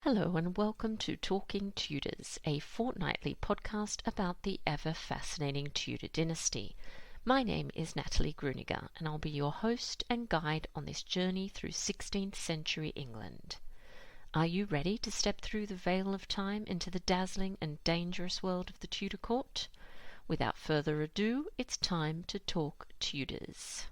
Hello and welcome to Talking Tudors, a fortnightly podcast about the ever-fascinating Tudor dynasty. My name is Natalie Grueninger and I'll be your host and guide on this journey through 16th century England. Are you ready to step through the veil of time into the dazzling and dangerous world of the Tudor court? Without further ado, it's time to talk Tudors.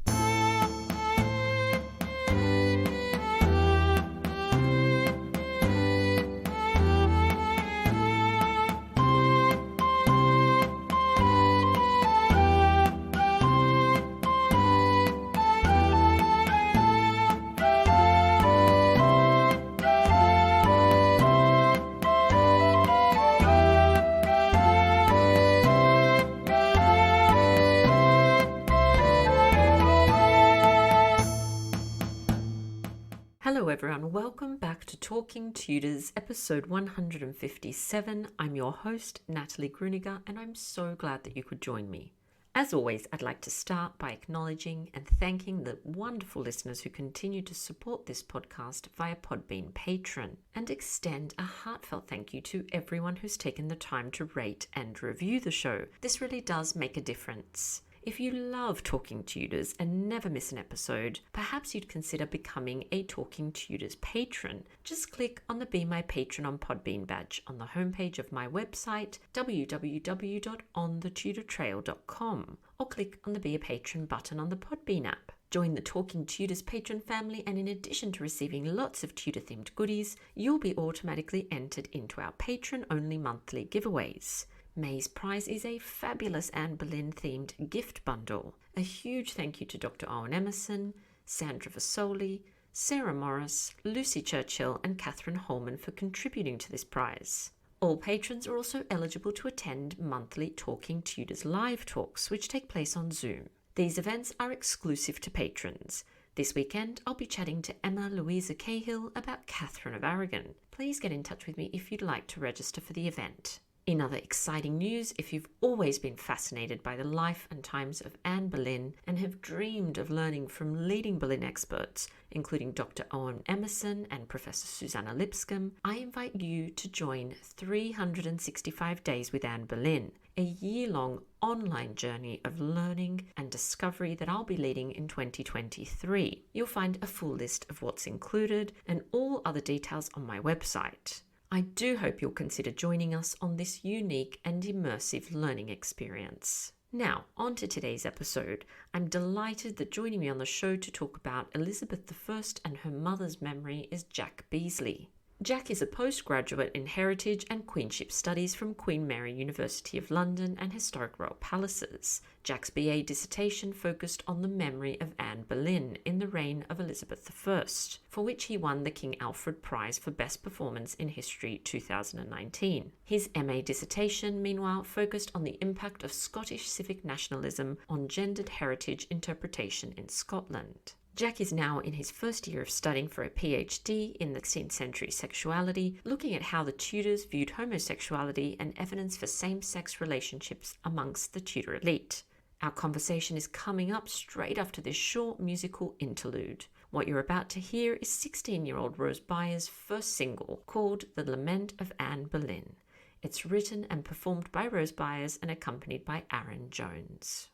Hello everyone, welcome back to Talking Tudors, episode 157. I'm your host, Natalie Grueninger, and I'm so glad that you could join me. As always, I'd like to start by acknowledging and thanking the wonderful listeners who continue to support this podcast via Podbean Patron, and extend a heartfelt thank you to everyone who's taken the time to rate and review the show. This really does make a difference. If you love Talking Tudors and never miss an episode, perhaps you'd consider becoming a Talking Tudors patron. Just click on the Be My Patron on Podbean badge on the homepage of my website, www.onthetudortrail.com, or click on the Be a Patron button on the Podbean app. Join the Talking Tudors patron family, and in addition to receiving lots of Tudor-themed goodies, you'll be automatically entered into our patron-only monthly giveaways. May's prize is a fabulous Anne Boleyn themed gift bundle. A huge thank you to Dr. Owen Emerson, Sandra Vasoli, Sarah Morris, Lucy Churchill and Catherine Holman for contributing to this prize. All patrons are also eligible to attend monthly Talking Tudors live talks, which take place on Zoom. These events are exclusive to patrons. This weekend, I'll be chatting to Emma Louisa Cahill about Catherine of Aragon. Please get in touch with me if you'd like to register for the event. In other exciting news, if you've always been fascinated by the life and times of Anne Boleyn and have dreamed of learning from leading Boleyn experts, including Dr. Owen Emerson and Professor Susanna Lipscomb, I invite you to join 365 Days with Anne Boleyn, a year-long online journey of learning and discovery that I'll be leading in 2023. You'll find a full list of what's included and all other details on my website. I do hope you'll consider joining us on this unique and immersive learning experience. Now, on to today's episode. I'm delighted that joining me on the show to talk about Elizabeth I and her mother's memory is Jack Beesley. Jack is a postgraduate in Heritage and Queenship Studies from Queen Mary University of London and Historic Royal Palaces. Jack's BA dissertation focused on the memory of Anne Boleyn in the reign of Elizabeth I, for which he won the King Alfred Prize for Best Performance in History 2019. His MA dissertation, meanwhile, focused on the impact of Scottish civic nationalism on gendered heritage interpretation in Scotland. Jack is now in his first year of studying for a PhD in the 16th century sexuality, looking at how the Tudors viewed homosexuality and evidence for same-sex relationships amongst the Tudor elite. Our conversation is coming up straight after this short musical interlude. What you're about to hear is 16-year-old Rose Byers' first single, called The Lament of Anne Boleyn. It's written and performed by Rose Byers and accompanied by Aaron Jones.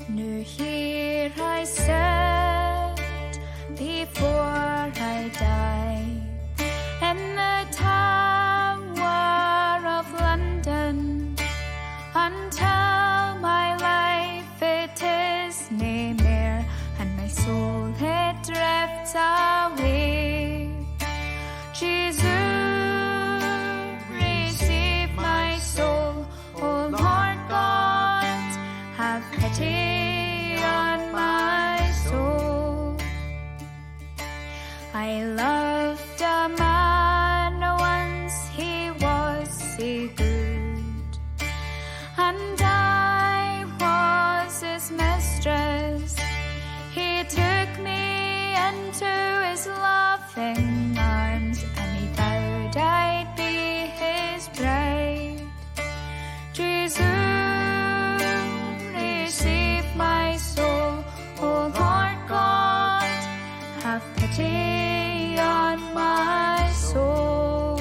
Now here I sit before I die in the Tower of London, until my life it is nae mair, and my soul it drifts away. Jesus, receive my soul, O Lord God, have pity on my soul. I loved a man once, he was so good, and I was his mistress. He took me into his loving arms, and he vowed I'd be his bride. Jesus, receive my soul. O Lord God, have pity on my soul.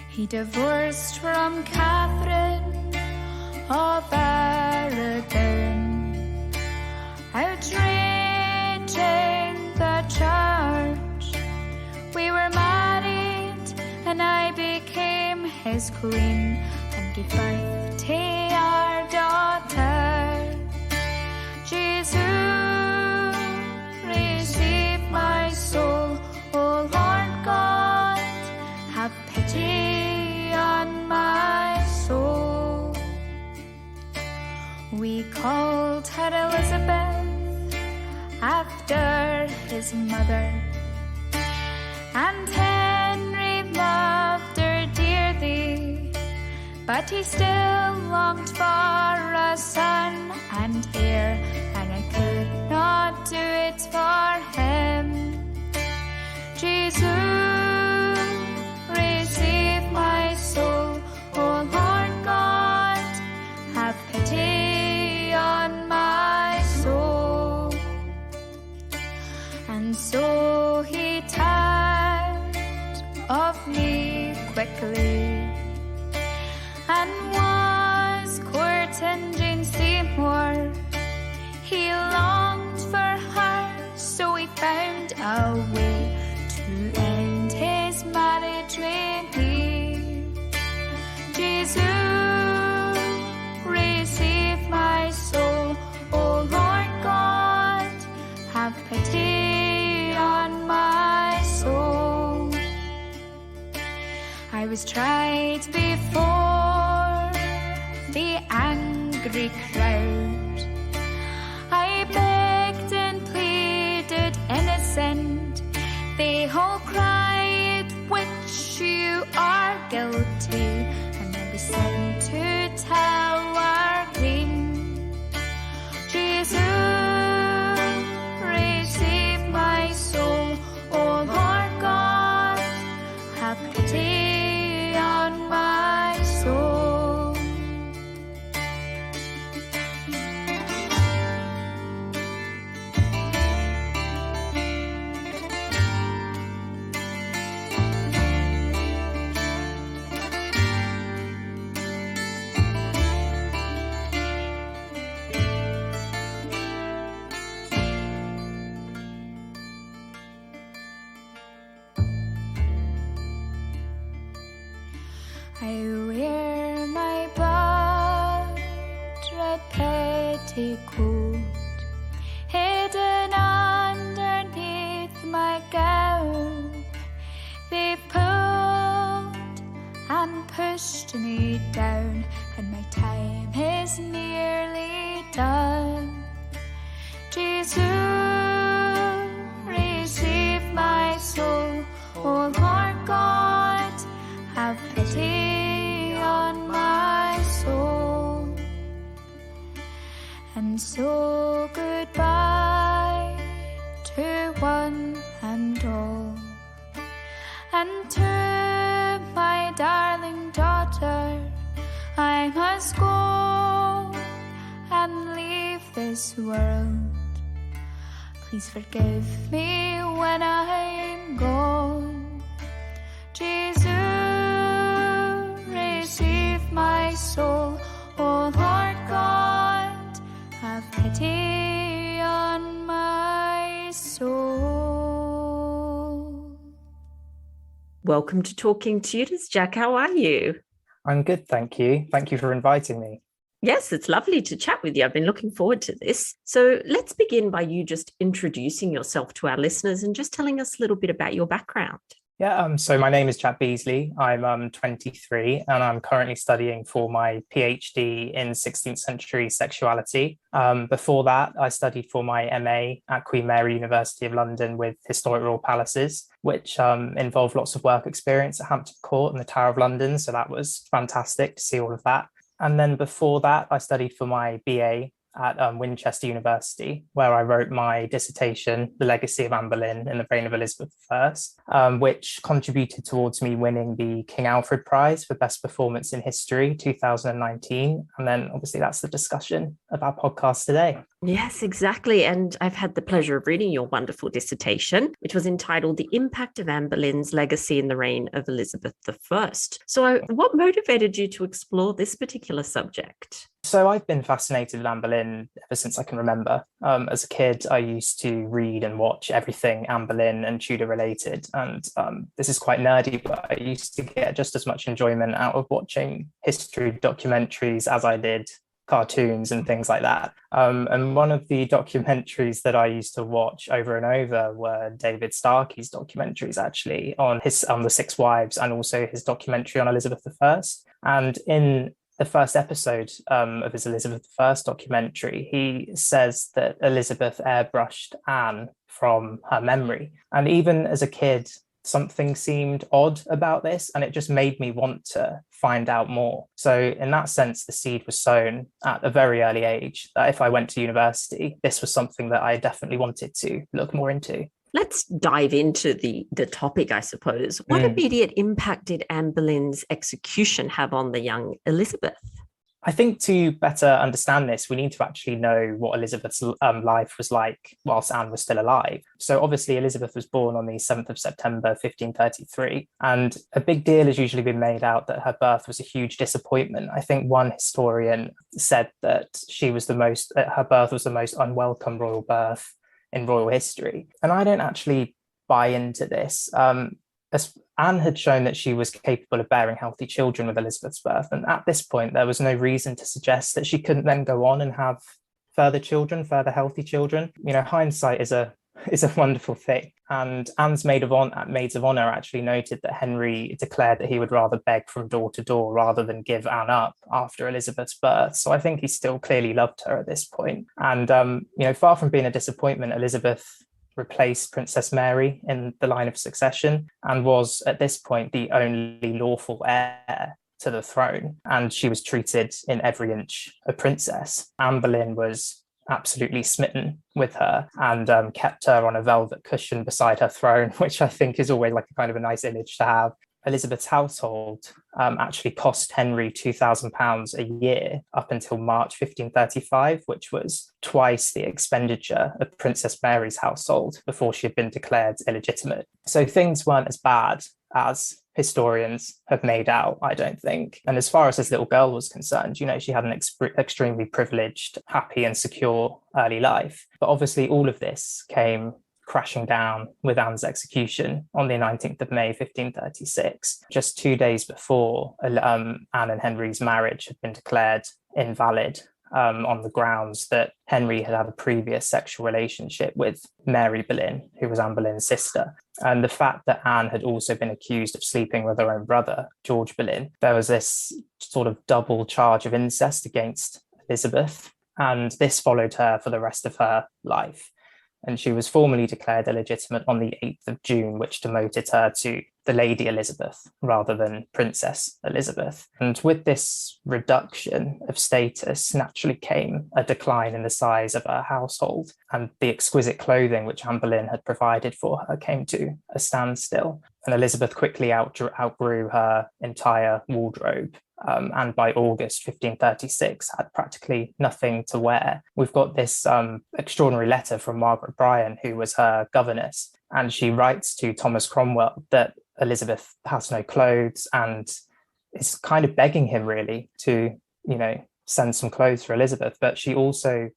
He divorced from Catherine of Aragon, outraging the church. We were married and I became his queen and gave birth to our daughter. Jesus, receive my soul. O Lord God, have pity on my soul. We called her Elizabeth after his mother, and Henry loved her dearly, but he still longed for a son and heir, and I could not do it for him. Jesus, receive my soul. O Lord God, have pity on my soul. And so he tired of me quickly, and was courting Jane Seymour. He longed for her, so he found a way to end his marriage with me. Jesus, receive my soul. O Lord God, have pity on my soul. I was tried before the angry crowd. I begged and pleaded innocent. They all cried, "Which you are guilty," and I was sent to Tower Green. Jesus, receive my soul. O Lord God, have pity on my soul. I wear my blood red petticoat hidden underneath my gown. They pulled and pushed me down, and my time is nearly done. Jesus, receive my soul. O Lord God, have pity on my soul. And so goodbye to one and all, and to my darling daughter, I must go and leave this world. Please forgive me when I'm gone. Jesus, receive my soul. O Lord God, have pity on my soul. Welcome to Talking Tudors, Jack. How are you? I'm good, thank you. Thank you for inviting me. Yes, it's lovely to chat with you. I've been looking forward to this. So let's begin by you just introducing yourself to our listeners and just telling us a little bit about your background. Yeah, so my name is Jack Beesley. I'm 23 and I'm currently studying for my PhD in 16th century sexuality. Before that, I studied for my MA at Queen Mary University of London with Historic Royal Palaces, which involved lots of work experience at Hampton Court and the Tower of London. So that was fantastic to see all of that. And then before that, I studied for my BA at Winchester University, where I wrote my dissertation, The Legacy of Anne Boleyn in the Reign of Elizabeth I, which contributed towards me winning the King Alfred Prize for Best Performance in History 2019. And then obviously that's the discussion of our podcast today. Yes, exactly. And I've had the pleasure of reading your wonderful dissertation, which was entitled The Impact of Anne Boleyn's Legacy in the Reign of Elizabeth I. So what motivated you to explore this particular subject? So I've been fascinated with Anne Boleyn ever since I can remember. As a kid, I used to read and watch everything Anne Boleyn and Tudor related. And this is quite nerdy, but I used to get just as much enjoyment out of watching history documentaries as I did cartoons and things like that. And one of the documentaries that I used to watch over and over were David Starkey's documentaries, actually, on the Six Wives, and also his documentary on Elizabeth I. And in the first episode of his Elizabeth I documentary, he says that Elizabeth airbrushed Anne from her memory. And even as a kid, something seemed odd about this, and it just made me want to find out more. So in that sense, the seed was sown at a very early age that if I went to university, this was something that I definitely wanted to look more into. Let's dive into the topic, I suppose. What immediate impact did Anne Boleyn's execution have on the young Elizabeth? I think to better understand this, we need to actually know what Elizabeth's life was like whilst Anne was still alive. So obviously Elizabeth was born on the 7th of September, 1533, and a big deal has usually been made out that her birth was a huge disappointment. I think one historian said that her birth was the most unwelcome royal birth in royal history. And I don't actually buy into this. As Anne had shown that she was capable of bearing healthy children with Elizabeth's birth. And at this point, there was no reason to suggest that she couldn't then go on and have further healthy children. You know, hindsight is a wonderful thing. And Anne's maids of honor actually noted that Henry declared that he would rather beg from door to door rather than give Anne up after Elizabeth's birth. So I think he still clearly loved her at this point. And, far from being a disappointment, Elizabeth replaced Princess Mary in the line of succession and was at this point the only lawful heir to the throne. And she was treated in every inch a princess. Anne Boleyn was absolutely smitten with her and kept her on a velvet cushion beside her throne, which I think is always like a kind of a nice image to have. Elizabeth's household actually cost Henry £2,000 a year up until March 1535, which was twice the expenditure of Princess Mary's household before she had been declared illegitimate. So things weren't as bad as historians have made out, I don't think. And as far as this little girl was concerned, she had an extremely privileged, happy and secure early life. But obviously all of this came crashing down with Anne's execution on the 19th of May, 1536, just 2 days before Anne and Henry's marriage had been declared invalid on the grounds that Henry had had a previous sexual relationship with Mary Boleyn, who was Anne Boleyn's sister. And the fact that Anne had also been accused of sleeping with her own brother, George Boleyn, there was this sort of double charge of incest against Elizabeth, and this followed her for the rest of her life. And she was formally declared illegitimate on the 8th of June, which demoted her to the Lady Elizabeth rather than Princess Elizabeth. And with this reduction of status naturally came a decline in the size of her household, and the exquisite clothing which Anne Boleyn had provided for her came to a standstill. And Elizabeth quickly outgrew her entire wardrobe. And by August 1536 had practically nothing to wear. We've got this extraordinary letter from Margaret Bryan, who was her governess, and she writes to Thomas Cromwell that Elizabeth has no clothes and is kind of begging him really to, send some clothes for Elizabeth. But she also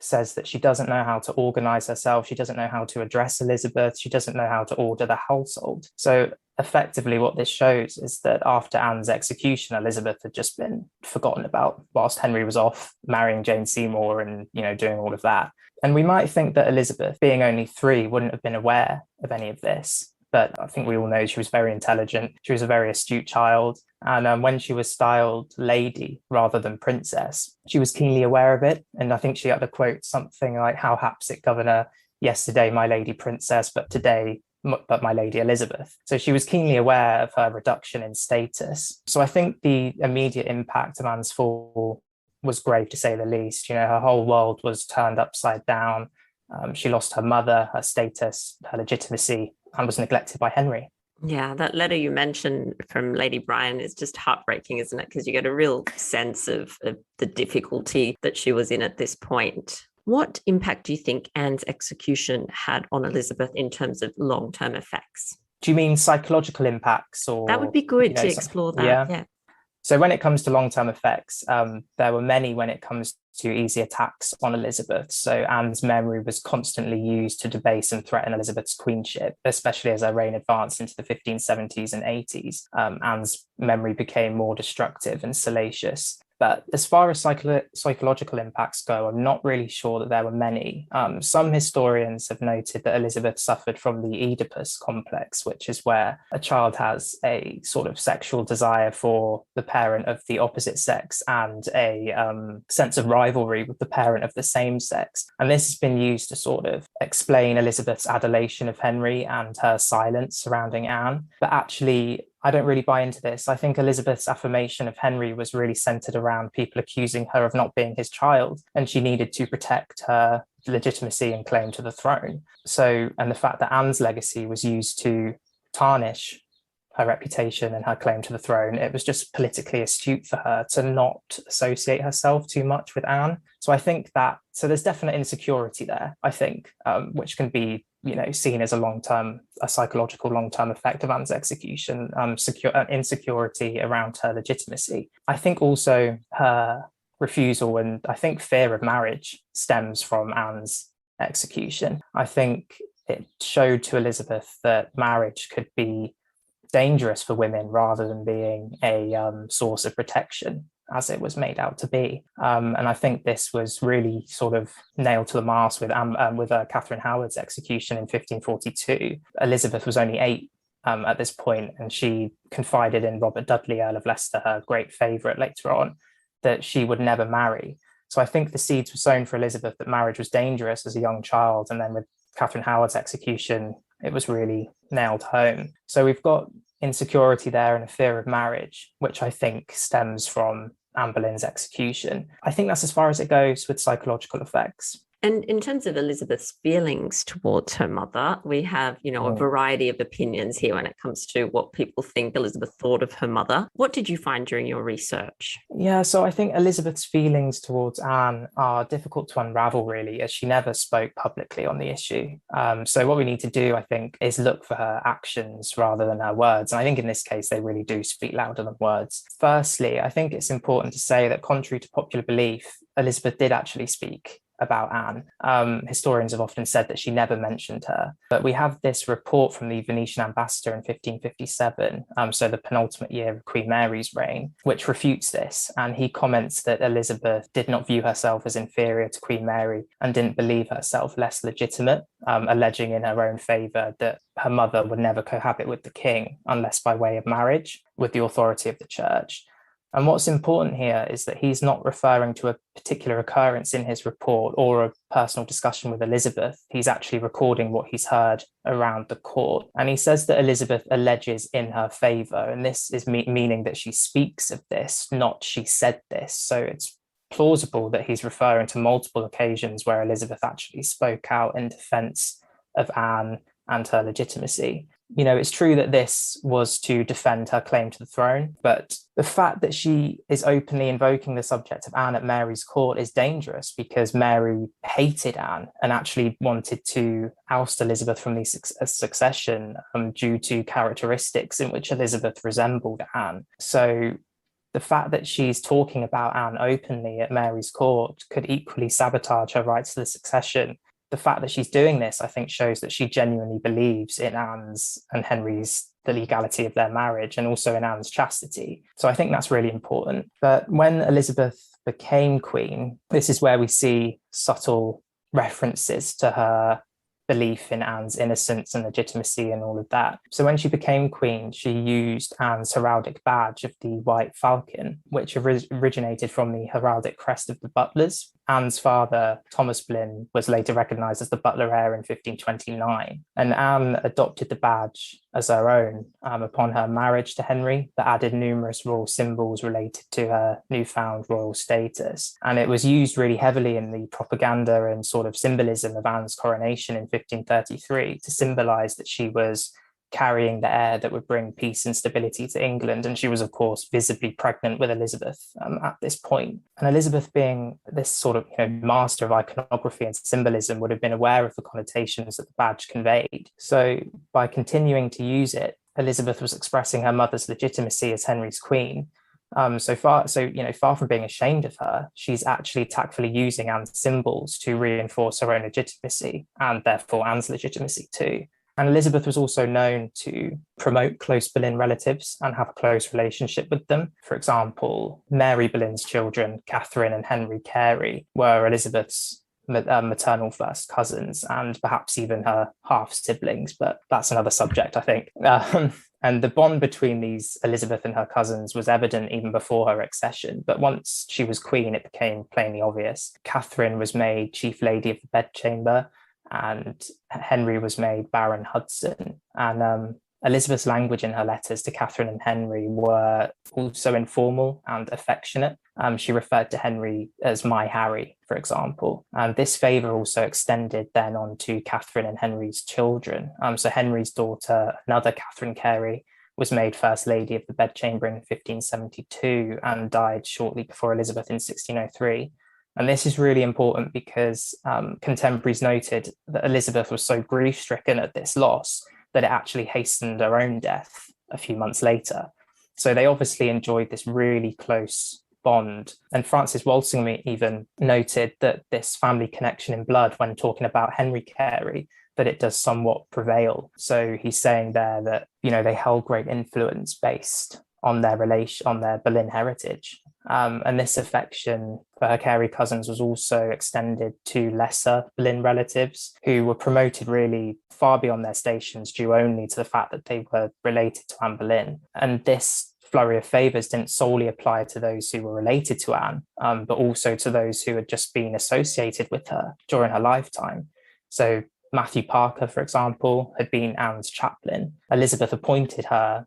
says that she doesn't know how to organize herself. She doesn't know how to address Elizabeth. She doesn't know how to order the household. So effectively what this shows is that after Anne's execution, Elizabeth had just been forgotten about whilst Henry was off marrying Jane Seymour and, doing all of that. And we might think that Elizabeth, being only 3, wouldn't have been aware of any of this. But I think we all know she was very intelligent. She was a very astute child. And when she was styled lady rather than princess, she was keenly aware of it. And I think she had to quote something like, "How haps it, Governor, yesterday my lady princess, but today but my lady Elizabeth." So she was keenly aware of her reduction in status. So I think the immediate impact of Anne's fall was grave, to say the least. Her whole world was turned upside down. She lost her mother, her status, her legitimacy, and was neglected by Henry. Yeah, that letter you mentioned from Lady Bryan is just heartbreaking, isn't it? Because you get a real sense of the difficulty that she was in at this point. What impact do you think Anne's execution had on Elizabeth in terms of long-term effects? Do you mean psychological impacts? Or that would be good to explore that. Yeah. So when it comes to long-term effects, there were many when it comes to easy attacks on Elizabeth. So Anne's memory was constantly used to debase and threaten Elizabeth's queenship, especially as her reign advanced into the 1570s and 80s. Anne's memory became more destructive and salacious. But as far as psychological impacts go, I'm not really sure that there were many. Some historians have noted that Elizabeth suffered from the Oedipus complex, which is where a child has a sort of sexual desire for the parent of the opposite sex and a sense of rivalry with the parent of the same sex. And this has been used to sort of explain Elizabeth's adulation of Henry and her silence surrounding Anne. But actually, I don't really buy into this. I think Elizabeth's affirmation of Henry was really centered around people accusing her of not being his child, and she needed to protect her legitimacy and claim to the throne. So, and the fact that Anne's legacy was used to tarnish her reputation and her claim to the throne, it was just politically astute for her to not associate herself too much with Anne. So I think that, so there's definite insecurity there, I think, which can be seen as a psychological long-term effect of Anne's execution, insecurity around her legitimacy. I think also her refusal and I think fear of marriage stems from Anne's execution. I think it showed to Elizabeth that marriage could be dangerous for women rather than being a source of protection, as it was made out to be. And I think this was really sort of nailed to the mast with Catherine Howard's execution in 1542. Elizabeth was only 8 at this point, and she confided in Robert Dudley, Earl of Leicester, her great favourite later on, that she would never marry. So I think the seeds were sown for Elizabeth that marriage was dangerous as a young child. And then with Catherine Howard's execution, it was really nailed home. So we've got insecurity there and a fear of marriage, which I think stems from Anne Boleyn's execution. I think that's as far as it goes with psychological effects. And in terms of Elizabeth's feelings towards her mother, we have, a variety of opinions here when it comes to what people think Elizabeth thought of her mother. What did you find during your research? Yeah, so I think Elizabeth's feelings towards Anne are difficult to unravel, really, as she never spoke publicly on the issue. So what we need to do, I think, is look for her actions rather than her words. And I think in this case, they really do speak louder than words. Firstly, I think it's important to say that contrary to popular belief, Elizabeth did actually speak about Anne. Historians have often said that she never mentioned her, but we have this report from the Venetian ambassador in 1557, so the penultimate year of Queen Mary's reign, which refutes this. And he comments that Elizabeth did not view herself as inferior to Queen Mary and didn't believe herself less legitimate, alleging in her own favour that her mother would never cohabit with the king unless by way of marriage with the authority of the church. And what's important here is that he's not referring to a particular occurrence in his report or a personal discussion with Elizabeth. He's actually recording what he's heard around the court. And he says that Elizabeth alleges in her favour, and this is meaning that she speaks of this, not she said this. So it's plausible that he's referring to multiple occasions where Elizabeth actually spoke out in defence of Anne and her legitimacy. It's true that this was to defend her claim to the throne, but the fact that she is openly invoking the subject of Anne at Mary's court is dangerous because Mary hated Anne and actually wanted to oust Elizabeth from the succession due to characteristics in which Elizabeth resembled Anne. So the fact that she's talking about Anne openly at Mary's court could equally sabotage her rights to the succession. The fact that she's doing this, I think, shows that she genuinely believes in Anne's and Henry's, the legality of their marriage, and also in Anne's chastity. So I think that's really important. But when Elizabeth became queen, this is where we see subtle references to her belief in Anne's innocence and legitimacy and all of that. So when she became queen, she used Anne's heraldic badge of the white falcon, which originated from the heraldic crest of the Butlers. Anne's father, Thomas Boleyn, was later recognised as the Butler heir in 1529, and Anne adopted the badge as her own upon her marriage to Henry, that added numerous royal symbols related to her newfound royal status. And it was used really heavily in the propaganda and sort of symbolism of Anne's coronation in 1533 to symbolise that she was carrying the heir that would bring peace and stability to England. And she was, of course, visibly pregnant with Elizabeth at this point. And Elizabeth, being this sort of master of iconography and symbolism, would have been aware of the connotations that the badge conveyed. So by continuing to use it, Elizabeth was expressing her mother's legitimacy as Henry's queen. Far from being ashamed of her, she's actually tactfully using Anne's symbols to reinforce her own legitimacy, and therefore Anne's legitimacy too. And Elizabeth was also known to promote close Boleyn relatives and have a close relationship with them. For example, Mary Boleyn's children, Catherine and Henry Carey, were Elizabeth's maternal first cousins and perhaps even her half-siblings, but that's another subject, I think. And the bond between these Elizabeth and her cousins was evident even before her accession, but once she was queen, it became plainly obvious. Catherine was made Chief Lady of the Bedchamber, and Henry was made Baron Hudson. And Elizabeth's language in her letters to Catherine and Henry were also informal and affectionate. She referred to Henry as my Harry, for example. And this favour also extended then on to Catherine and Henry's children. So Henry's daughter, another Catherine Carey, was made First Lady of the Bedchamber in 1572 and died shortly before Elizabeth in 1603. And this is really important because contemporaries noted that Elizabeth was so grief-stricken at this loss that it actually hastened her own death a few months later. So they obviously enjoyed this really close bond. And Francis Walsingham even noted that this family connection in blood, when talking about Henry Carey, that it does somewhat prevail. So he's saying there that, they held great influence based on their Boleyn heritage. And this affection for her Carey cousins was also extended to lesser Boleyn relatives who were promoted really far beyond their stations due only to the fact that they were related to Anne Boleyn. And this flurry of favours didn't solely apply to those who were related to Anne, but also to those who had just been associated with her during her lifetime. So Matthew Parker, for example, had been Anne's chaplain. Elizabeth appointed her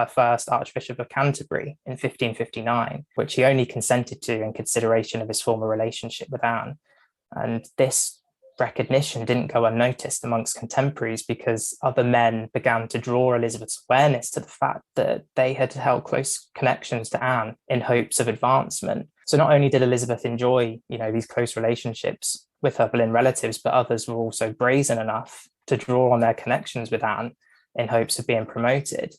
first Archbishop of Canterbury in 1559, which he only consented to in consideration of his former relationship with Anne. And this recognition didn't go unnoticed amongst contemporaries because other men began to draw Elizabeth's awareness to the fact that they had held close connections to Anne in hopes of advancement. So not only did Elizabeth enjoy, these close relationships with her Boleyn relatives, but others were also brazen enough to draw on their connections with Anne in hopes of being promoted.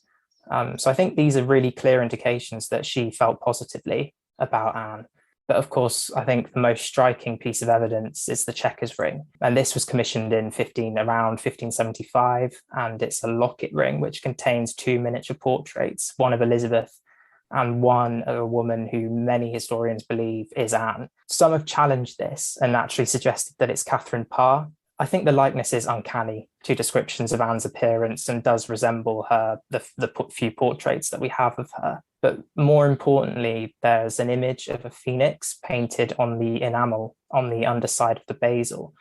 So I think these are really clear indications that she felt positively about Anne. But of course, I think the most striking piece of evidence is the Chequers ring. And this was commissioned around 1575. And it's a locket ring, which contains 2 miniature portraits, one of Elizabeth and one of a woman who many historians believe is Anne. Some have challenged this and actually suggested that it's Catherine Parr. I think the likeness is uncanny to descriptions of Anne's appearance and does resemble her, the few portraits that we have of her. But more importantly, there's an image of a phoenix painted on the enamel on the underside of the basil.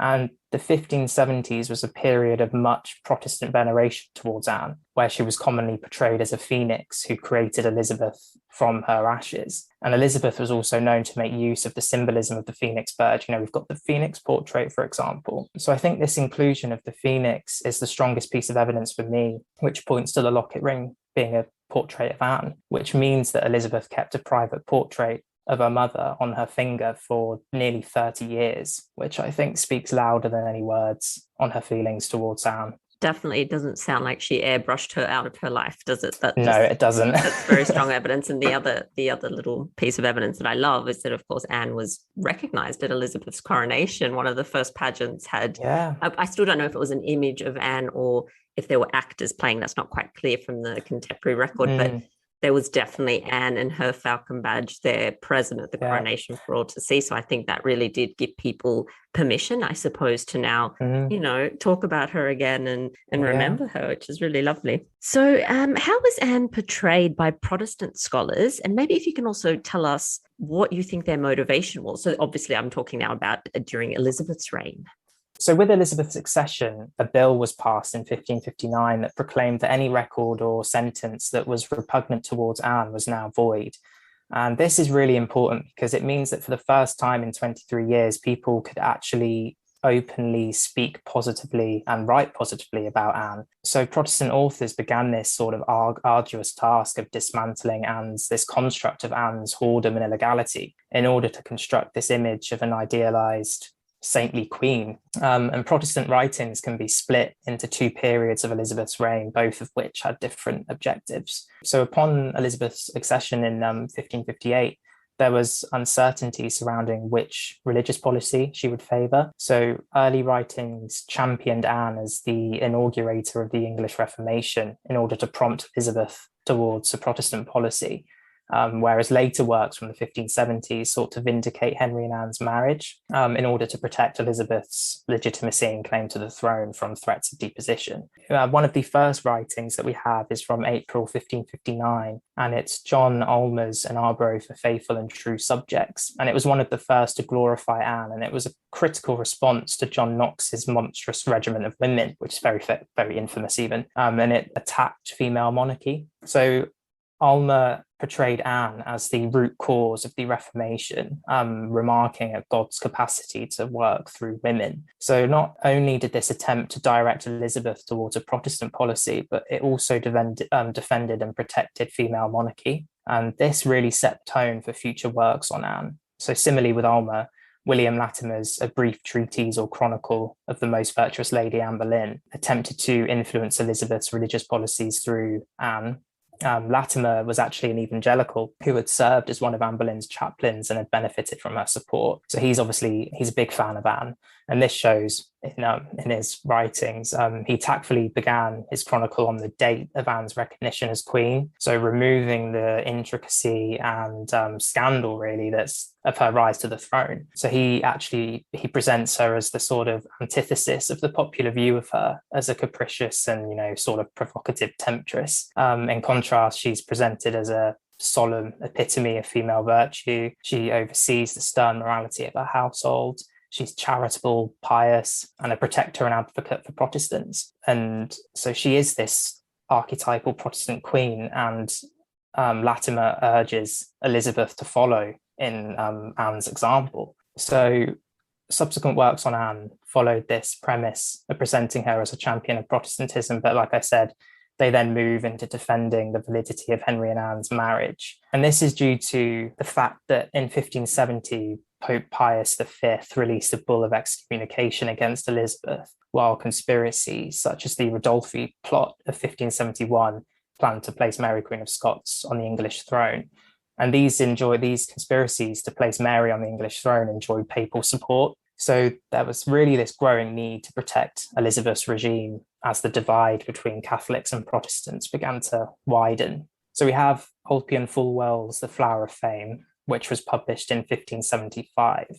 And the 1570s was a period of much Protestant veneration towards Anne, where she was commonly portrayed as a phoenix who created Elizabeth from her ashes. And Elizabeth was also known to make use of the symbolism of the phoenix bird. We've got the phoenix portrait, for example. So I think this inclusion of the phoenix is the strongest piece of evidence for me, which points to the locket ring being a portrait of Anne, which means that Elizabeth kept a private portrait of her mother on her finger for nearly 30 years, which I think speaks louder than any words on her feelings towards Anne. Definitely doesn't sound like she airbrushed her out of her life, does it? No, it doesn't. That's very strong evidence. And the other little piece of evidence that I love is that, of course, Anne was recognised at Elizabeth's coronation. One of the first pageants had, I still don't know if it was an image of Anne or if there were actors playing. That's not quite clear from the contemporary record, but there was definitely Anne and her falcon badge there present at the coronation for all to see. So I think that really did give people permission, I suppose, to now, talk about her again and remember her, which is really lovely. So how was Anne portrayed by Protestant scholars? And maybe if you can also tell us what you think their motivation was. So obviously I'm talking now about during Elizabeth's reign. So with Elizabeth's accession, a bill was passed in 1559 that proclaimed that any record or sentence that was repugnant towards Anne was now void. And this is really important because it means that for the first time in 23 years, people could actually openly speak positively and write positively about Anne. So Protestant authors began this sort of arduous task of dismantling this construct of Anne's whoredom and illegality in order to construct this image of an idealized saintly queen. And Protestant writings can be split into two periods of Elizabeth's reign, both of which had different objectives. So upon Elizabeth's accession in 1558, there was uncertainty surrounding which religious policy she would favour. So early writings championed Anne as the inaugurator of the English Reformation in order to prompt Elizabeth towards a Protestant policy. Whereas later works from the 1570s sought to vindicate Henry and Anne's marriage in order to protect Elizabeth's legitimacy and claim to the throne from threats of deposition. One of the first writings that we have is from April 1559, and it's John Ulmer's An Arbroath for Faithful and True Subjects. And it was one of the first to glorify Anne, and it was a critical response to John Knox's monstrous regiment of women, which is very, very infamous even, and it attacked female monarchy. So Ulmer portrayed Anne as the root cause of the Reformation, remarking at God's capacity to work through women. So not only did this attempt to direct Elizabeth towards a Protestant policy, but it also defended and protected female monarchy. And this really set tone for future works on Anne. So similarly with Ulmer, William Latimer's A Brief Treatise or Chronicle of the Most Virtuous Lady Anne Boleyn attempted to influence Elizabeth's religious policies through Anne. Latimer was actually an evangelical who had served as one of Anne Boleyn's chaplains and had benefited from her support. So he's a big fan of Anne. And this shows in his writings. He tactfully began his chronicle on the date of Anne's recognition as queen. So removing the intricacy and scandal really that's of her rise to the throne. So he presents her as the sort of antithesis of the popular view of her as a capricious and, sort of provocative temptress. In contrast, she's presented as a solemn epitome of female virtue. She oversees the stern morality of her household. She's charitable, pious, and a protector and advocate for Protestants. And so she is this archetypal Protestant queen, and Latimer urges Elizabeth to follow in Anne's example. So subsequent works on Anne followed this premise of presenting her as a champion of Protestantism, but like I said, they then move into defending the validity of Henry and Anne's marriage. And this is due to the fact that in 1570, Pope Pius V released a bull of excommunication against Elizabeth, while conspiracies such as the Rodolphi plot of 1571 planned to place Mary Queen of Scots on the English throne. And these conspiracies to place Mary on the English throne enjoyed papal support. So there was really this growing need to protect Elizabeth's regime as the divide between Catholics and Protestants began to widen. So we have Ulpian Fulwell's The Flower of Fame, which was published in 1575.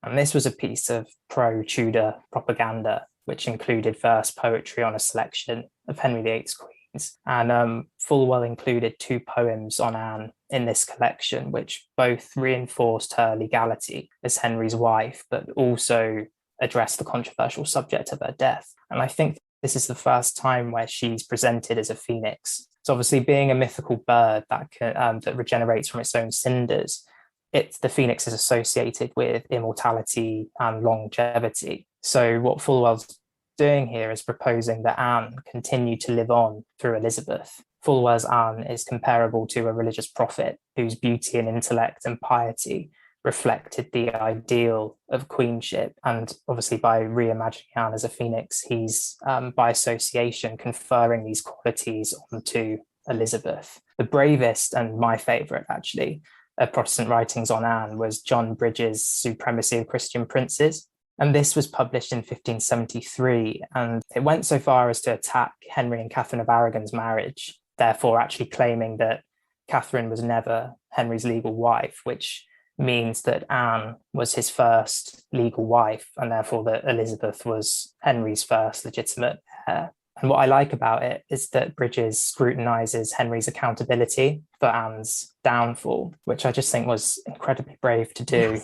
And this was a piece of pro-Tudor propaganda, which included verse poetry on a selection of Henry VIII's queens. And Fulwell included two poems on Anne in this collection, which both reinforced her legality as Henry's wife, but also addressed the controversial subject of her death. And I think this is the first time where she's presented as a phoenix. So obviously being a mythical bird that regenerates from its own cinders, the phoenix is associated with immortality and longevity. So what Fulwell's doing here is proposing that Anne continue to live on through Elizabeth. Fulwell's Anne is comparable to a religious prophet whose beauty and intellect and piety reflected the ideal of queenship. And obviously by reimagining Anne as a phoenix, he's by association conferring these qualities onto Elizabeth. The bravest and my favourite actually of Protestant writings on Anne was John Bridges' Supremacy of Christian Princes. And this was published in 1573, and it went so far as to attack Henry and Catherine of Aragon's marriage, therefore actually claiming that Catherine was never Henry's legal wife, which means that Anne was his first legal wife, and therefore that Elizabeth was Henry's first legitimate heir. And what I like about it is that Bridges scrutinises Henry's accountability for Anne's downfall, which I just think was incredibly brave to do.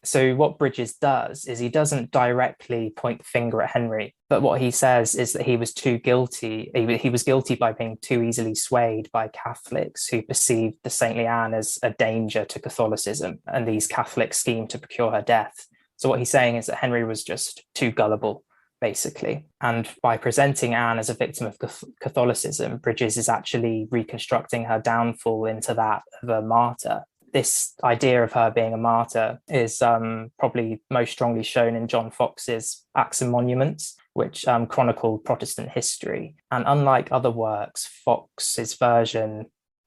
So what Bridges does is he doesn't directly point the finger at Henry, but what he says is that he was too guilty. He was guilty by being too easily swayed by Catholics who perceived the saintly Anne as a danger to Catholicism, and these Catholics schemed to procure her death. So what he's saying is that Henry was just too gullible, basically. And by presenting Anne as a victim of Catholicism, Bridges is actually reconstructing her downfall into that of a martyr. This idea of her being a martyr is probably most strongly shown in John Foxe's Acts and Monuments, which chronicled Protestant history. And unlike other works, Foxe's version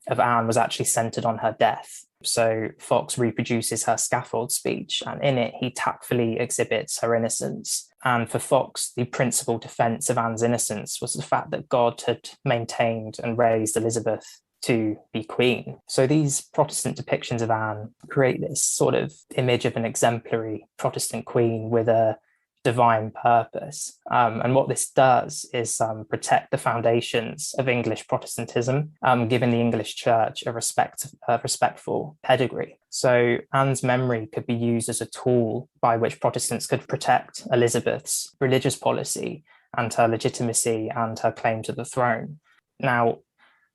of Anne was actually centered on her death. So Foxe reproduces her scaffold speech, and in it he tactfully exhibits her innocence. And for Foxe, the principal defense of Anne's innocence was the fact that God had maintained and raised Elizabeth to be queen. So these Protestant depictions of Anne create this sort of image of an exemplary Protestant queen with a divine purpose. And what this does is protect the foundations of English Protestantism, giving the English Church a respectful pedigree. So Anne's memory could be used as a tool by which Protestants could protect Elizabeth's religious policy and her legitimacy and her claim to the throne. Now,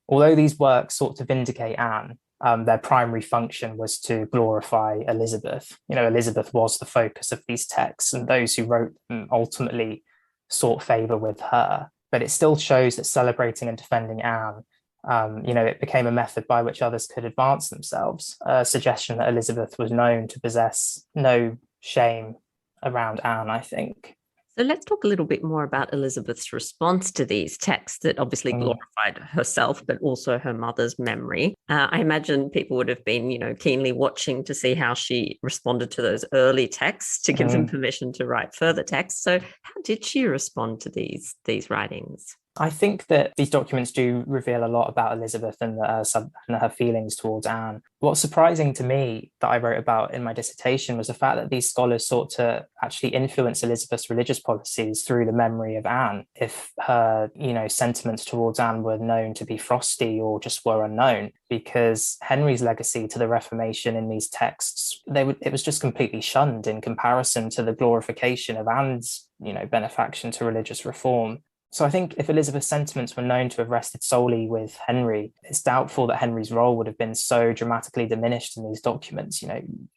although these works sought to vindicate Anne, their primary function was to glorify Elizabeth. Elizabeth was the focus of these texts, and those who wrote them ultimately sought favour with her. But it still shows that celebrating and defending Anne, it became a method by which others could advance themselves, a suggestion that Elizabeth was known to possess no shame around Anne, I think. So let's talk a little bit more about Elizabeth's response to these texts that obviously glorified herself, but also her mother's memory. I imagine people would have been, keenly watching to see how she responded to those early texts to give them permission to write further texts. So how did she respond to these writings? I think that these documents do reveal a lot about Elizabeth and her feelings towards Anne. What's surprising to me that I wrote about in my dissertation was the fact that these scholars sought to actually influence Elizabeth's religious policies through the memory of Anne. If her, sentiments towards Anne were known to be frosty or just were unknown, because Henry's legacy to the Reformation in these texts, it was just completely shunned in comparison to the glorification of Anne's, benefaction to religious reform. So I think if Elizabeth's sentiments were known to have rested solely with Henry, it's doubtful that Henry's role would have been so dramatically diminished in these documents.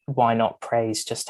Why not praise just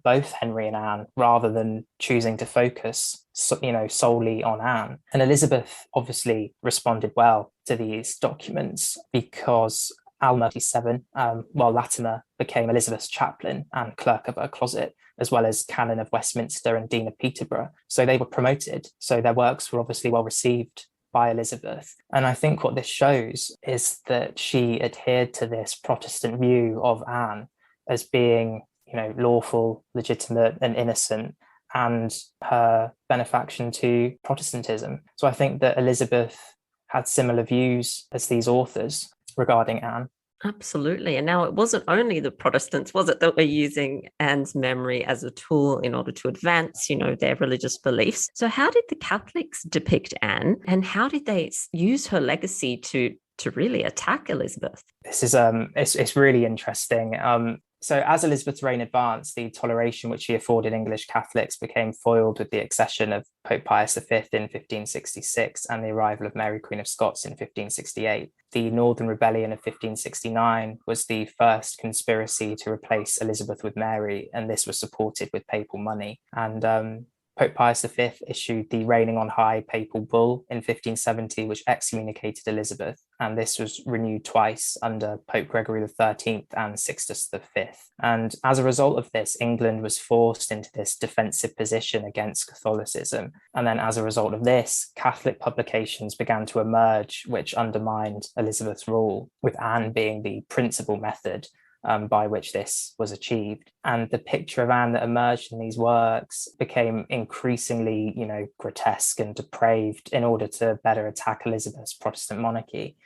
both Henry and Anne rather than choosing to focus, solely on Anne? And Elizabeth obviously responded well to these documents because Alma 7, while Latimer became Elizabeth's chaplain and clerk of her closet, as well as Canon of Westminster and Dean of Peterborough. So they were promoted. So their works were obviously well received by Elizabeth. And I think what this shows is that she adhered to this Protestant view of Anne as being, lawful, legitimate and innocent, and her benefaction to Protestantism. So I think that Elizabeth had similar views as these authors regarding Anne. Absolutely. And now it wasn't only the Protestants, was it, that were using Anne's memory as a tool in order to advance, their religious beliefs. So how did the Catholics depict Anne, and how did they use her legacy to really attack Elizabeth? This is it's really interesting. So as Elizabeth's reign advanced, the toleration which she afforded English Catholics became foiled with the accession of Pope Pius V in 1566 and the arrival of Mary Queen of Scots in 1568. The Northern Rebellion of 1569 was the first conspiracy to replace Elizabeth with Mary, and this was supported with papal money. And Pope Pius V issued the reigning on high papal bull in 1570, which excommunicated Elizabeth, and this was renewed twice under Pope Gregory XIII and Sixtus V. And as a result of this, England was forced into this defensive position against Catholicism. And then as a result of this, Catholic publications began to emerge, which undermined Elizabeth's rule, with Anne being the principal method by which this was achieved. And the picture of Anne that emerged in these works became increasingly, grotesque and depraved in order to better attack Elizabeth's Protestant monarchy.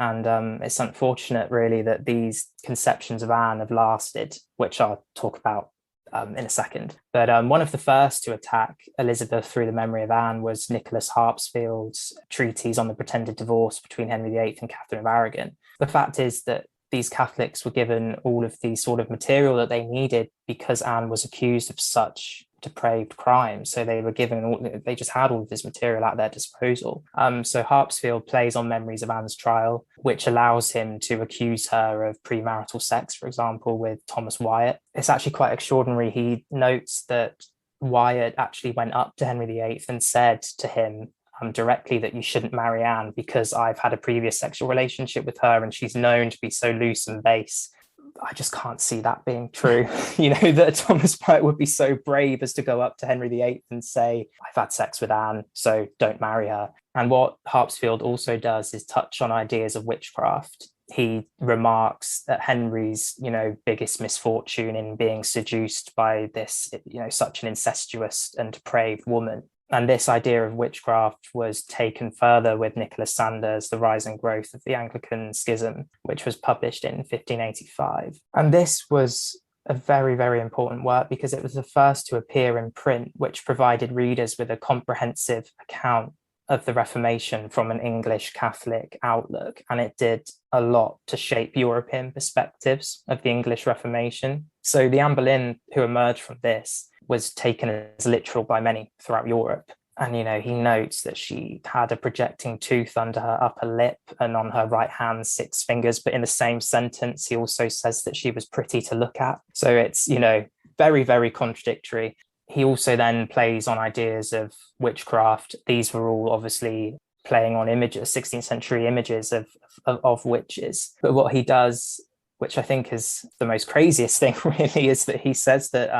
And it's unfortunate, really, that these conceptions of Anne have lasted, which I'll talk about in a second. But one of the first to attack Elizabeth through the memory of Anne was Nicholas Harpsfield's treatise on the pretended divorce between Henry VIII and Catherine of Aragon. The fact is that these Catholics were given all of the sort of material that they needed because Anne was accused of such depraved crimes. So they just had all of this material at their disposal. So Harpsfield plays on memories of Anne's trial, which allows him to accuse her of premarital sex, for example, with Thomas Wyatt. It's actually quite extraordinary. He notes that Wyatt actually went up to Henry VIII and said to him directly that you shouldn't marry Anne because I've had a previous sexual relationship with her and she's known to be so loose and base. I just can't see that being true. That Thomas Wyatt would be so brave as to go up to Henry VIII and say, I've had sex with Anne, so don't marry her. And what Harpsfield also does is touch on ideas of witchcraft. He remarks that Henry's, biggest misfortune in being seduced by this, such an incestuous and depraved woman. And this idea of witchcraft was taken further with Nicholas Sanders' The Rise and Growth of the Anglican Schism, which was published in 1585. And this was a very, very important work because it was the first to appear in print, which provided readers with a comprehensive account of the Reformation from an English Catholic outlook. And it did a lot to shape European perspectives of the English Reformation. So the Anne Boleyn who emerged from this was taken as literal by many throughout Europe. And, he notes that she had a projecting tooth under her upper lip and on her right hand 6 fingers. But in the same sentence, he also says that she was pretty to look at. So it's, very, very contradictory. He also then plays on ideas of witchcraft. These were all obviously playing on images, 16th century images of witches. But what he does, which I think is the most craziest thing really, is that he says that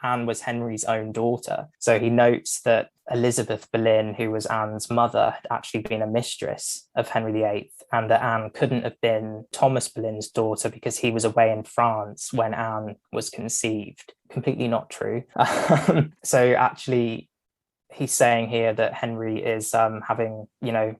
Anne was Henry's own daughter. So he notes that Elizabeth Boleyn, who was Anne's mother, had actually been a mistress of Henry VIII, and that Anne couldn't have been Thomas Boleyn's daughter because he was away in France when Anne was conceived. Completely not true. So actually, he's saying here that Henry is having,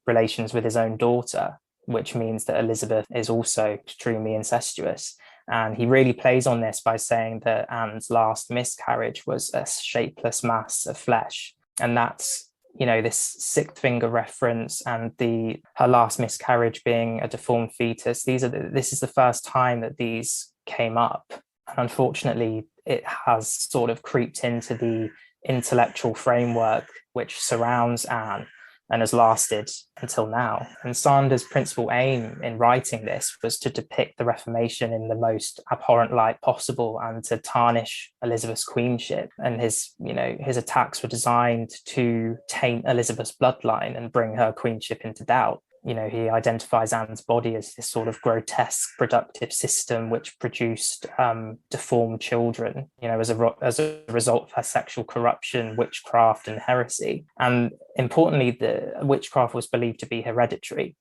relations with his own daughter, which means that Elizabeth is also extremely incestuous. And he really plays on this by saying that Anne's last miscarriage was a shapeless mass of flesh. And that's, this 6th finger reference and her last miscarriage being a deformed fetus. This is the first time that these came up. And unfortunately, it has sort of creeped into the intellectual framework which surrounds Anne and has lasted until now. And Sanders' principal aim in writing this was to depict the Reformation in the most abhorrent light possible and to tarnish Elizabeth's queenship. And his attacks were designed to taint Elizabeth's bloodline and bring her queenship into doubt. He identifies Anne's body as this sort of grotesque productive system which produced deformed children, as a result of her sexual corruption, witchcraft, and heresy. And importantly, the witchcraft was believed to be hereditary.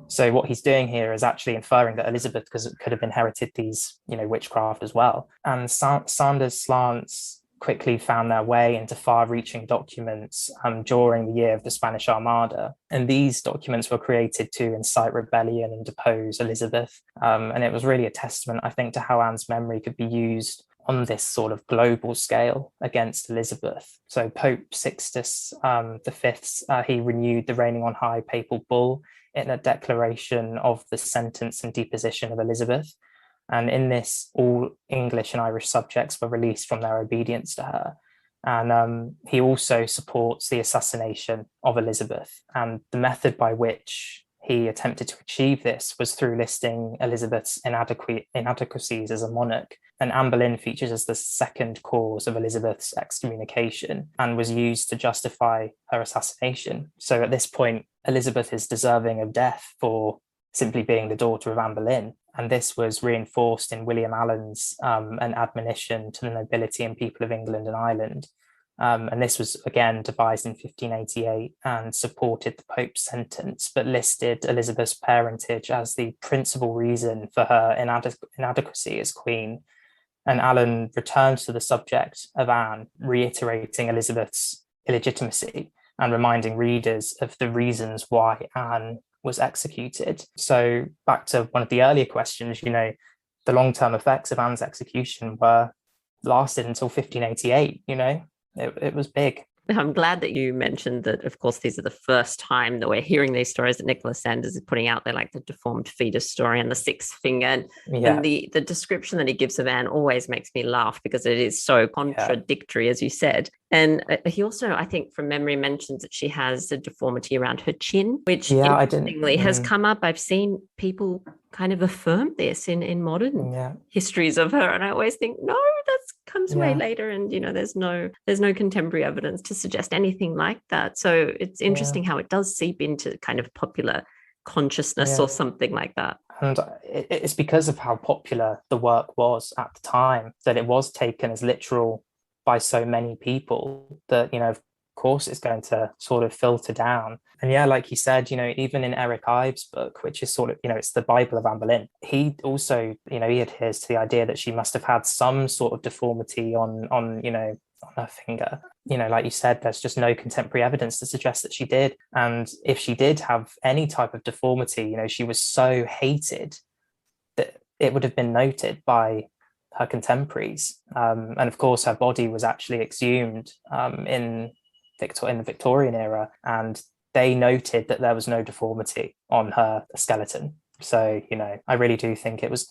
So what he's doing here is actually inferring that Elizabeth could have inherited these, witchcraft as well. And Sanders' slants quickly found their way into far-reaching documents during the year of the Spanish Armada. And these documents were created to incite rebellion and depose Elizabeth. And it was really a testament, I think, to how Anne's memory could be used on this sort of global scale against Elizabeth. So Pope Sixtus V, he renewed the reigning on high papal bull in a declaration of the sentence and deposition of Elizabeth. And in this, all English and Irish subjects were released from their obedience to her. And he also supports the assassination of Elizabeth. And the method by which he attempted to achieve this was through listing Elizabeth's inadequacies as a monarch. And Anne Boleyn features as the second cause of Elizabeth's excommunication and was used to justify her assassination. So at this point, Elizabeth is deserving of death for simply being the daughter of Anne Boleyn. And this was reinforced in William Allen's an admonition to the nobility and people of England and Ireland. And this was, again, devised in 1588 and supported the Pope's sentence, but listed Elizabeth's parentage as the principal reason for her inadequacy as queen. And Allen returns to the subject of Anne, reiterating Elizabeth's illegitimacy and reminding readers of the reasons why Anne was executed. So back to one of the earlier questions, the long-term effects of Anne's execution lasted until 1588. It was big. I'm glad that you mentioned that, of course, these are the first time that we're hearing these stories that Nicholas Sanders is putting out there, like the deformed fetus story and the sixth finger. And the description that he gives of Anne always makes me laugh because it is so contradictory, as you said. And he also, I think from memory, mentions that she has a deformity around her chin, which interestingly has come up. I've seen people kind of affirm this in modern histories of her. And I always think, no, that comes way later. And, there's no contemporary evidence to suggest anything like that. So it's interesting how it does seep into kind of popular consciousness or something like that. And it's because of how popular the work was at the time that it was taken as literal by so many people that, of course, it's going to sort of filter down. And like you said, even in Eric Ives' book, which is sort of, it's the Bible of Anne Boleyn, he also, he adheres to the idea that she must have had some sort of deformity on her finger. Like you said, there's just no contemporary evidence to suggest that she did. And if she did have any type of deformity, she was so hated that it would have been noted by her contemporaries. And of course, her body was actually exhumed in the Victorian era, and they noted that there was no deformity on her skeleton. So, I really do think it was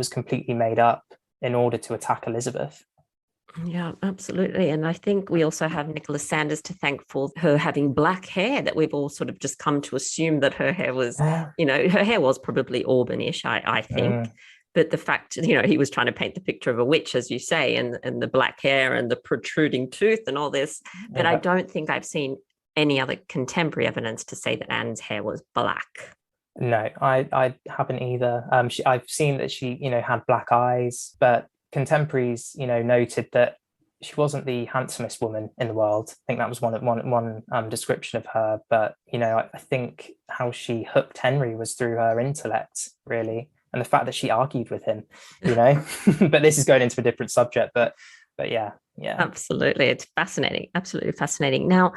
completely made up in order to attack Elizabeth. Yeah, absolutely. And I think we also have Nicholas Sanders to thank for her having black hair, that we've all sort of just come to assume that her hair was, her hair was probably auburnish, I think. But the fact, he was trying to paint the picture of a witch, as you say, and the black hair and the protruding tooth and all this. But I don't think I've seen any other contemporary evidence to say that Anne's hair was black. No, I haven't either. I've seen that she, had black eyes, but contemporaries, noted that she wasn't the handsomest woman in the world. I think that was one description of her. But, I think how she hooked Henry was through her intellect, really. And the fact that she argued with him, but this is going into a different subject, but yeah. Absolutely. It's fascinating. Absolutely fascinating. Now,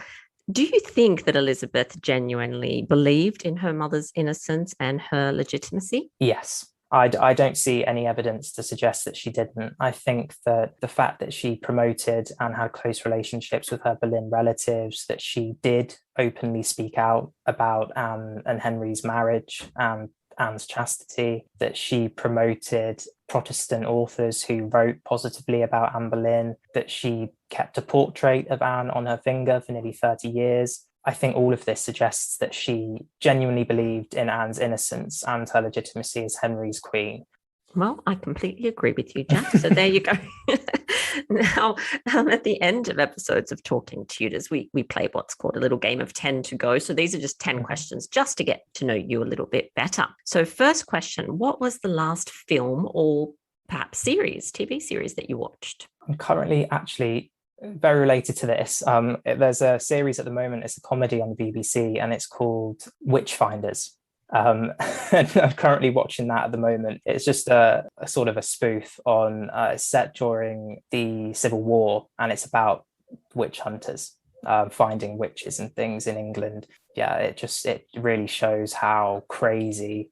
do you think that Elizabeth genuinely believed in her mother's innocence and her legitimacy? Yes. I don't see any evidence to suggest that she didn't. I think that the fact that she promoted and had close relationships with her Boleyn relatives, that she did openly speak out about Anne and Henry's marriage and Anne's chastity, that she promoted Protestant authors who wrote positively about Anne Boleyn, that she kept a portrait of Anne on her finger for nearly 30 years. I think all of this suggests that she genuinely believed in Anne's innocence and her legitimacy as Henry's queen. Well, I completely agree with you, Jack. So there you go. Now, at the end of episodes of Talking Tudors, we play what's called a little game of 10 to go. So these are just 10 questions just to get to know you a little bit better. So first question, what was the last film or perhaps TV series that you watched? I'm currently actually very related to this. There's a series at the moment, it's a comedy on the BBC, and it's called Witchfinders. And I'm currently watching that at the moment. It's just a sort of a spoof on it's set during the Civil War, and it's about witch hunters finding witches and things in England. Yeah, it really shows how crazy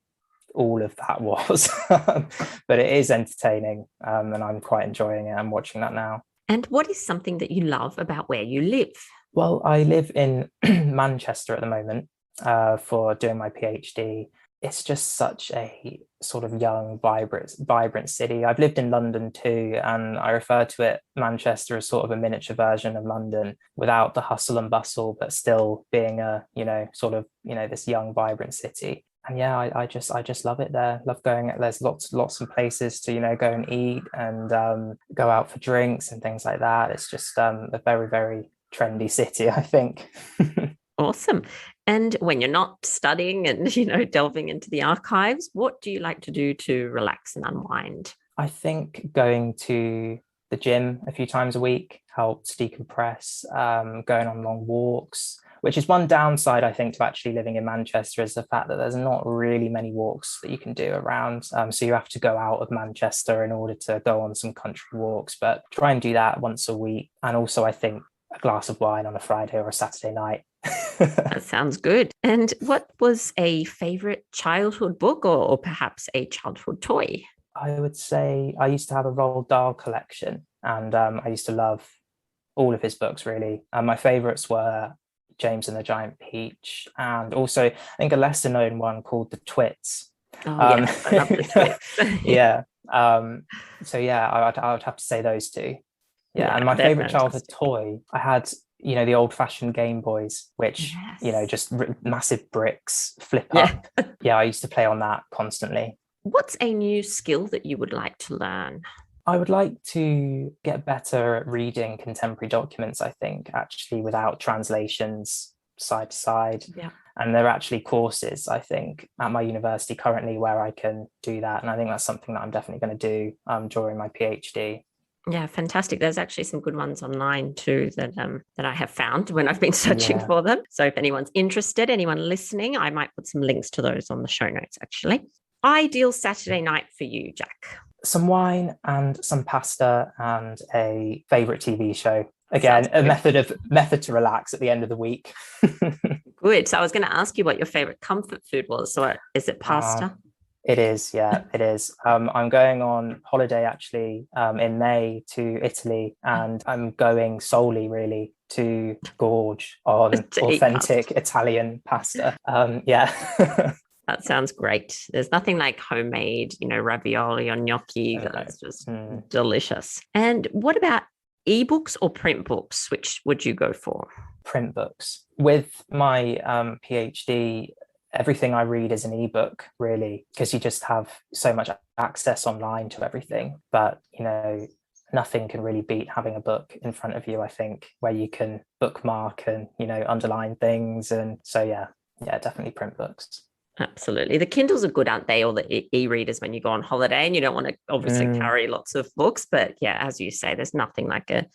all of that was. But it is entertaining, and I'm quite enjoying it. I'm watching that now. And what is something that you love about where you live? Well, I live in Manchester at the moment for doing my PhD. It's just such a sort of young, vibrant city. I've lived in London too, and I refer to it, Manchester, as sort of a miniature version of London, without the hustle and bustle, but still being a, this young, vibrant city. And yeah, I just love it there. Love going. There's lots of places to go and eat and go out for drinks and things like that. It's just a very, very trendy city, I think. Awesome. And when you're not studying and delving into the archives, what do you like to do to relax and unwind? I think going to the gym a few times a week helps decompress. Going on long walks, which is one downside, I think, to actually living in Manchester, is the fact that there's not really many walks that you can do around. So you have to go out of Manchester in order to go on some country walks, but try and do that once a week. And also, I think a glass of wine on a Friday or a Saturday night That sounds good. And what was a favorite childhood book or perhaps a childhood toy? I would say I used to have a Roald Dahl collection, and I used to love all of his books, really. And my favorites were James and the Giant Peach, and also I think a lesser known one called The Twits. Oh, yes, I love the Twits. Yeah. So yeah, I would have to say those two. Yeah, and my they're favorite childhood fantastic. toy, I had, the old-fashioned Game Boys, which, Yes. just massive bricks flip Yeah. up. Yeah, I used to play on that constantly. What's a new skill that you would like to learn? I would like to get better at reading contemporary documents, I think, actually, without translations side to side. Yeah. And there are actually courses, I think, at my university currently where I can do that. And I think that's something that I'm definitely going to do during my PhD. Yeah, fantastic. There's actually some good ones online too that I have found when I've been searching for them. So if anyone's interested, anyone listening, I might put some links to those on the show notes, actually. Ideal Saturday night for you, Jack? Some wine and some pasta and a favorite TV show. Again, a method to relax at the end of the week. Good. So I was going to ask you what your favorite comfort food was. So is it pasta? It is, yeah, it is. I'm going on holiday actually in May to Italy, and I'm going solely really to gorge on authentic Italian pasta. Yeah. That sounds great. There's nothing like homemade, ravioli or gnocchi. That's just delicious. And what about ebooks or print books? Which would you go for? Print books. With my PhD, everything I read is an ebook, really, because you just have so much access online to everything. But, nothing can really beat having a book in front of you, I think, where you can bookmark and, underline things. And so, yeah, definitely print books. Absolutely. The Kindles are good, aren't they? Or the e-readers when you go on holiday and you don't want to obviously carry lots of books. But yeah, as you say, there's nothing like an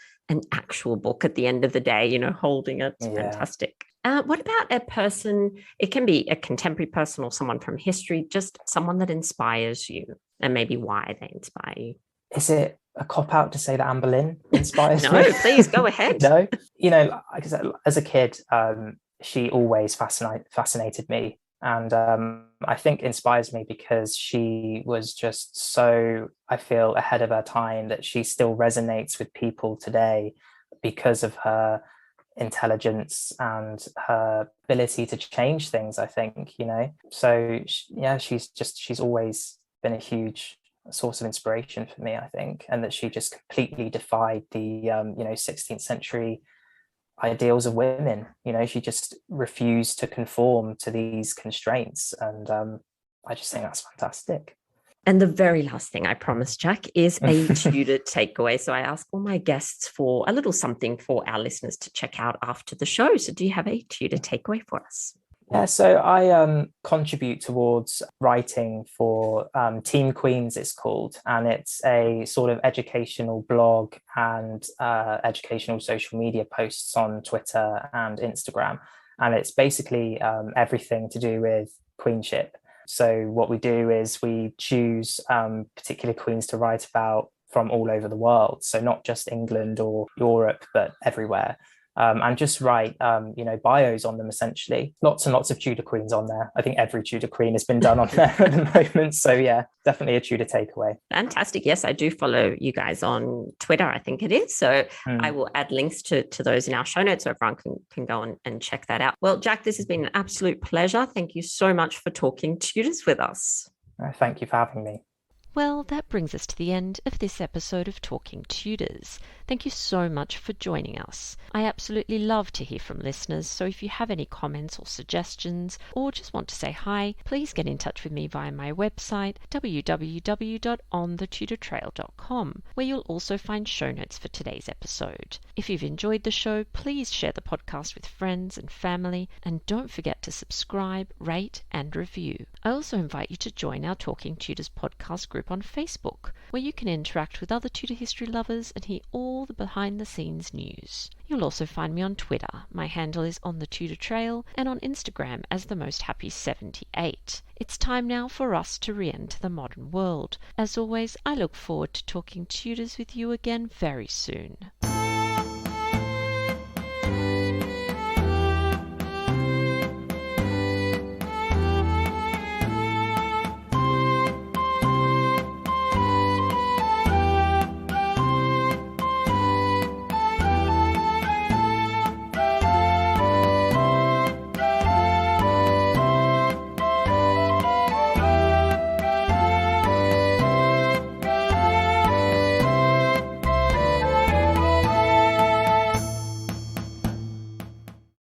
actual book at the end of the day, holding it. It's fantastic. What about a person? It can be a contemporary person or someone from history, just someone that inspires you and maybe why they inspire you. Is it a cop-out to say that Anne Boleyn inspires me? No, please go ahead. No, as a kid, she always fascinated me. And I think inspires me because she was just so, I feel, ahead of her time that she still resonates with people today because of her intelligence and her ability to change things, I think, So, yeah, she's always been a huge source of inspiration for me, I think, and that she just completely defied the, 16th century ideals of women. She just refused to conform to these constraints, and I just think that's fantastic. And the very last thing I promise, Jack, is a Tutor takeaway. So I ask all my guests for a little something for our listeners to check out after the show. So do you have a Tutor takeaway for us? Yeah, so I contribute towards writing for Teen Queens, it's called, and it's a sort of educational blog and educational social media posts on Twitter and Instagram. And it's basically everything to do with queenship. So what we do is we choose particular queens to write about from all over the world. So not just England or Europe, but everywhere. And just write, bios on them, essentially. Lots and lots of Tudor queens on there. I think every Tudor queen has been done on there at the moment. So yeah, definitely a Tudor takeaway. Fantastic. Yes, I do follow you guys on Twitter, I think it is. So I will add links to those in our show notes so everyone can go and check that out. Well, Jack, this has been an absolute pleasure. Thank you so much for talking Tudors with us. Thank you for having me. Well, that brings us to the end of this episode of Talking Tudors. Thank you so much for joining us. I absolutely love to hear from listeners, so if you have any comments or suggestions, or just want to say hi, please get in touch with me via my website, www.onthetudortrail.com, where you'll also find show notes for today's episode. If you've enjoyed the show, please share the podcast with friends and family, and don't forget to subscribe, rate, and review. I also invite you to join our Talking Tudors podcast group on Facebook, where you can interact with other Tudor history lovers and hear all the behind-the-scenes news. You'll also find me on Twitter. My handle is On the Tudor Trail, and on Instagram as The Most Happy 78. It's time now for us to re-enter the modern world. As always, I look forward to talking Tudors with you again very soon.